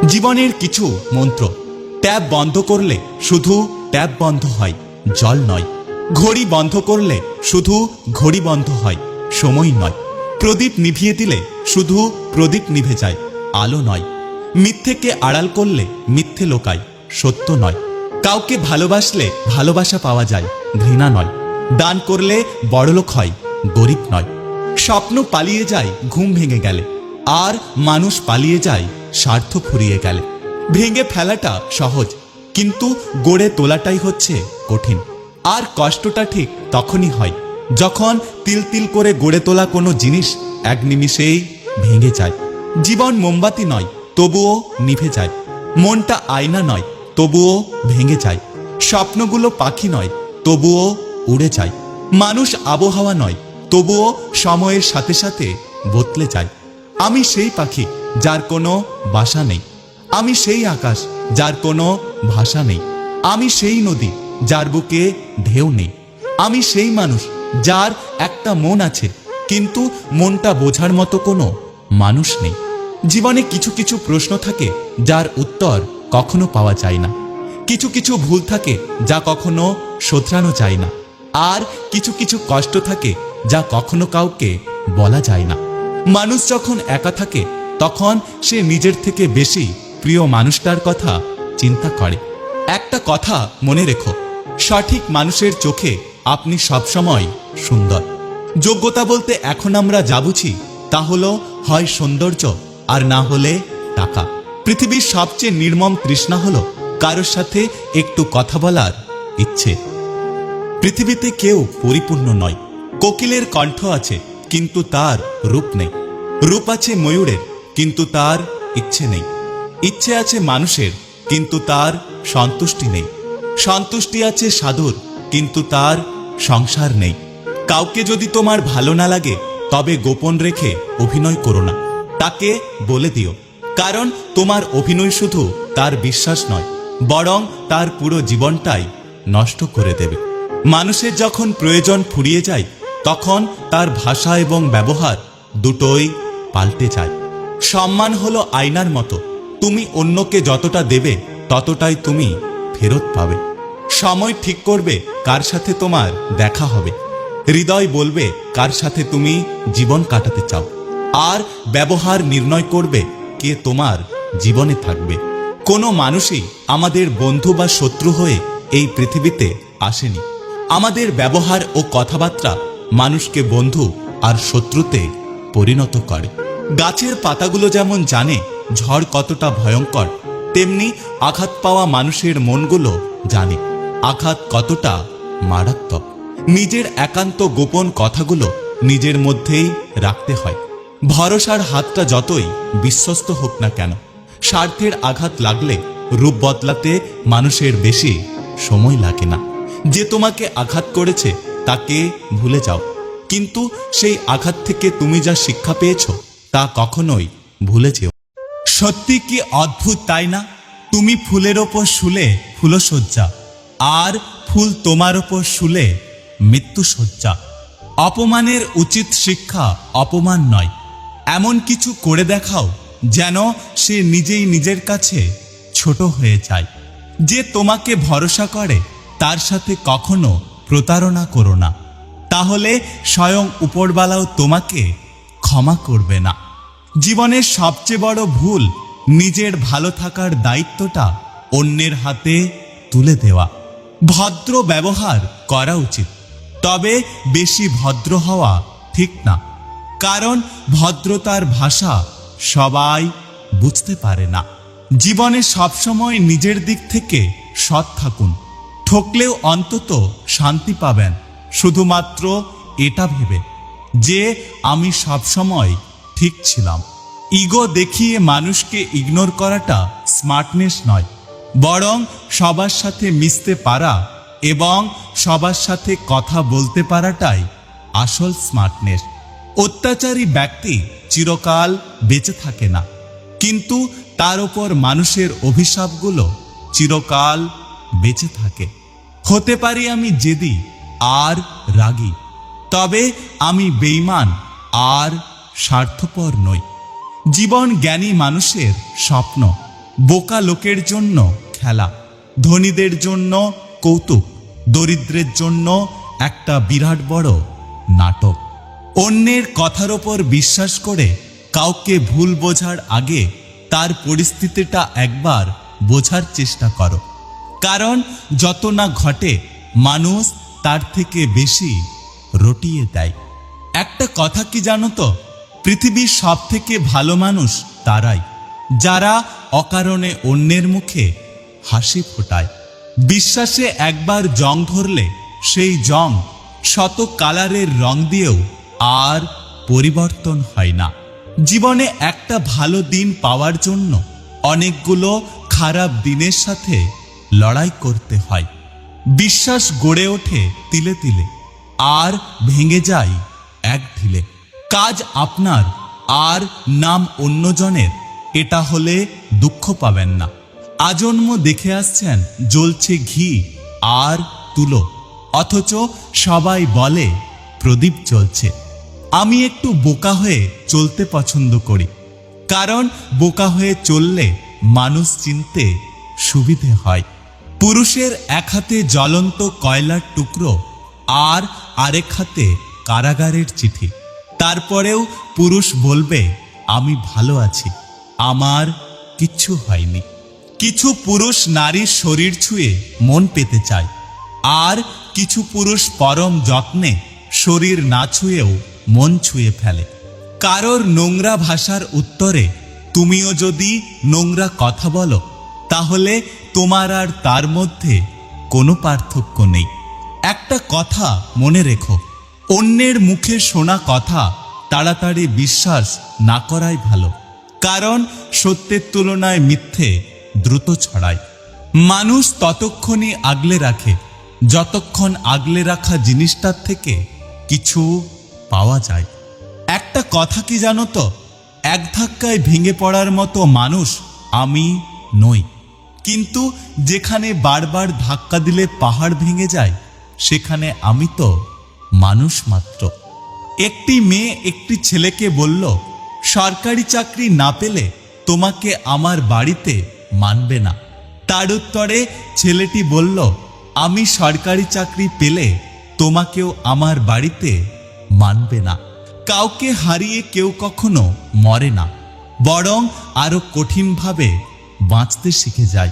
জীবনের কিছু মন্ত্র। ট্যাপ বন্ধ করলে শুধু ট্যাপ বন্ধ হয়, জল নয়। ঘড়ি বন্ধ করলে শুধু ঘড়ি বন্ধ হয়, সময় নয়। প্রদীপ নিভিয়ে দিলে শুধু প্রদীপ নিভে যায়, আলো নয়। মিথ্যেকে আড়াল করলে মিথ্যে লোকায়, সত্য নয়। কাউকে ভালোবাসলে ভালোবাসা পাওয়া যায়, ঘৃণা নয়। দান করলে বড়লোক হয়, গরিব নয়। স্বপ্ন পালিয়ে যায় ঘুম ভেঙে গেলে, আর মানুষ পালিয়ে যায় স্বার্থ ফুরিয়ে গেলে। ভেঙে ফেলাটা সহজ, কিন্তু গড়ে তোলাটাই হচ্ছে কঠিন। আর কষ্টটা ঠিক তখনই হয় যখন তিল তিল করে গড়ে তোলা কোনো জিনিস এক নিমিষেই ভেঙে যায়। জীবন মোমবাতি নয়, তবুও নিভে যায়। মনটা আয়না নয়, তবুও ভেঙে যায়। স্বপ্নগুলো পাখি নয়, তবুও উড়ে যায়। মানুষ আবহাওয়া নয়, তবুও সময়ের সাথে সাথে বদলে যায়। আমি সেই পাখি যার কোনো বাসা নেই, আমি সেই আকাশ যার কোনো ভাষা নেই, আমি সেই নদী যার বুকে ঢেউ নেই, আমি সেই মানুষ যার একটা মন আছে, কিন্তু মনটা বোঝার মতো কোনো মানুষ নেই। জীবনে কিছু কিছু প্রশ্ন থাকে যার উত্তর কখনো পাওয়া যায় না। কিছু কিছু ভুল থাকে যা কখনো শোধরানো যায় না। আর কিছু কিছু কষ্ট থাকে যা কখনো কাউকে বলা যায় না। মানুষ যখন একা থাকে তখন সে নিজের থেকে বেশি প্রিয় মানুষটার কথা চিন্তা করে। একটা কথা মনে রেখো, সঠিক মানুষের চোখে আপনি সবসময় সুন্দর। যোগ্যতা বলতে এখন আমরা যা বুঝি তা হলো হয় সৌন্দর্য, আর না হলে টাকা। পৃথিবীর সবচেয়ে নির্মম তৃষ্ণা হলো কারোর সাথে একটু কথা বলার ইচ্ছে। পৃথিবীতে কেউ পরিপূর্ণ নয়। কোকিলের কণ্ঠ আছে, কিন্তু তার রূপ নেই। রূপ আছে ময়ূরের, কিন্তু তার ইচ্ছে নেই। ইচ্ছে আছে মানুষের, কিন্তু তার সন্তুষ্টি নেই। সন্তুষ্টি আছে সাধুর, কিন্তু তার সংসার নেই। কাউকে যদি তোমার ভালো না লাগে তবে গোপন রেখে অভিনয় করো না, তাকে বলে দিও। কারণ তোমার অভিনয় শুধু তার বিশ্বাস নয়, বরং তার পুরো জীবনটাই নষ্ট করে দেবে। মানুষের যখন প্রয়োজন ফুরিয়ে যায় তখন তার ভাষা এবং ব্যবহার দুটোই পাল্টে যায়। সম্মান হলো আয়নার মতো, তুমি অন্যকে যতটা দেবে ততটাই তুমি ফেরত পাবে। সময় ঠিক করবে কার সাথে তোমার দেখা হবে, হৃদয় বলবে কার সাথে তুমি জীবন কাটাতে চাও, আর ব্যবহার নির্ণয় করবে কে তোমার জীবনে থাকবে। কোনো মানুষই আমাদের বন্ধু বা শত্রু হয়ে এই পৃথিবীতে আসেনি। আমাদের ব্যবহার ও কথাবার্তা মানুষকে বন্ধু আর শত্রুতে পরিণত করে। গাছের পাতাগুলো যেমন জানে ঝড় কতটা ভয়ঙ্কর, তেমনি আঘাত পাওয়া মানুষের মনগুলো জানে আঘাত কতটা মারাত্মক। নিজের একান্ত গোপন কথাগুলো নিজের মধ্যেই রাখতে হয়। ভরসার হাতটা যতই বিশ্বস্ত হোক না কেন, স্বার্থের আঘাত লাগলে রূপ বদলাতে মানুষের বেশি সময় লাগে না। যে তোমাকে আঘাত করেছে তাকে ভুলে যাও, কিন্তু সেই আঘাত থেকে তুমি যা শিক্ষা পেয়েছ তা কখনোই ভুলে যেও। সত্যি কি অদ্ভুত, তাই না? তুমি ফুলের ওপর শুলে ফুলশয্যা, আর ফুল তোমার ওপর শুলে মৃত্যুশয্যা। অপমানের উচিত শিক্ষা অপমান নয়, এমন কিছু করে দেখাও যেন সে নিজেই নিজের কাছে ছোট হয়ে যায়। যে তোমাকে ভরসা করে তার সাথে কখনো প্রতারণা করো না, তাহলে স্বয়ং উপরওয়ালাও তোমাকে ক্ষমা করবে না। জীবনের সবচেয়ে বড় ভুল নিজের ভালো থাকার দায়িত্বটা অন্যের হাতে তুলে দেওয়া। ভদ্র ব্যবহার করা উচিত, তবে বেশি ভদ্র হওয়া ঠিক না, কারণ ভদ্রতার ভাষা সবাই বুঝতে পারে না। জীবনে সবসময় নিজের দিক থেকে সৎ থাকুন, ঠকলেও অন্তত শান্তি পাবেন, শুধুমাত্র এটা ভেবে যে আমি সবসময় ঠিক ছিলাম। ইগো দেখিয়ে মানুষকে ইগনোর করাটা স্মার্টনেস নয়, বরং সবার সাথে মিশতে পারা এবং সবার সাথে কথা বলতে পারাটাই আসল স্মার্টনেস। অত্যাচারী ব্যক্তি চিরকাল বেঁচে থাকে না, কিন্তু তার উপর মানুষের অভিশাপগুলো চিরকাল বেঁচে থাকে। হতে পারি আমি জেদি আর রাগী, তবে আমি বেঈমান আর স্বার্থপর নই। জীবন জ্ঞানী মানুষের স্বপ্ন, বোকা লোকের জন্য খেলা, ধনীদের জন্য কৌতুক, দরিদ্রের জন্য একটা বিরাট বড় নাটক। অন্যের কথার ওপর বিশ্বাস করে কাউকে ভুল বোঝার আগে তার পরিস্থিতিটা একবার বোঝার চেষ্টা করো, কারণ যত না ঘটে মানুষ তার থেকে বেশি রটিয়ে দেয়। একটা কথা কি জানো তো, পৃথিবীর সব থেকে ভালো মানুষ তারাই যারা অকারণে অন্যের মুখে হাসি ফোটায়। বিশ্বাসে একবার জং ধরলে সেই জং শত কালারের রং দিয়েও আর পরিবর্তন হয় না। জীবনে একটা ভালো দিন পাওয়ার জন্য অনেকগুলো খারাপ দিনের সাথে লড়াই করতে হয়। বিশ্বাস গড়ে ওঠে তিলে তিলে আর ভেঙে যায় এক ঢিলে। কাজ আপনার আর নাম অন্যজনের, এটা হলে দুঃখ পাবেন না। আজন্ম দেখে আসছেন জ্বলছে ঘি আর তুলো, অথচ সবাই বলে প্রদীপ জ্বলছে। আমি একটু বোকা হয়ে চলতে পছন্দ করি, কারণ বোকা হয়ে চললে মানুষ চিনতে সুবিধে হয়। পুরুষের এক হাতে জ্বলন্ত কয়লার টুকরো আর আরেক হাতে কারাগারের চিঠি, তারপরেও পুরুষ বলবে আমি ভালো আছি, আমার কিচ্ছু হয়নি। কিছু পুরুষ নারীর শরীর ছুঁয়ে মন পেতে চায়, আর কিছু পুরুষ পরম যত্নে শরীর না ছুঁয়েও মন ছুঁয়ে ফেলে। কারোর নোংরা ভাষার উত্তরে তুমিও যদি নোংরা কথা বলো, তাহলে তোমার আর তার মধ্যে কোনো পার্থক্য নেই। একটা কথা মনে রেখো, অন্যের মুখে শোনা কথা তাড়াতাড়ি বিশ্বাস না করাই ভালো, কারণ সত্যের তুলনায় মিথ্যে দ্রুত ছড়ায়। মানুষ ততক্ষণই আগলে রাখে যতক্ষণ আগলে রাখা জিনিসটার থেকে কিছু পাওয়া যায়। একটা কথা কি জানো তো, এক ধাক্কায় ভেঙে পড়ার মতো মানুষ আমি নই, কিন্তু যেখানে বারবার ধাক্কা দিলে পাহাড় ভেঙে যায়, সেখানে আমি তো মানুষ মাত্র। একটি মেয়ে একটি ছেলেকে বলল, সরকারি চাকরি না পেলে তোমাকে আমার বাড়িতে মানবে না। তার উত্তরে ছেলেটি বলল, আমি সরকারি চাকরি পেলে তোমাকেও আমার বাড়িতে মানবে না। কাউকে হারিয়ে কেউ কখনো মরে না, বরং আরো কঠিনভাবে বাঁচতে শিখে যায়।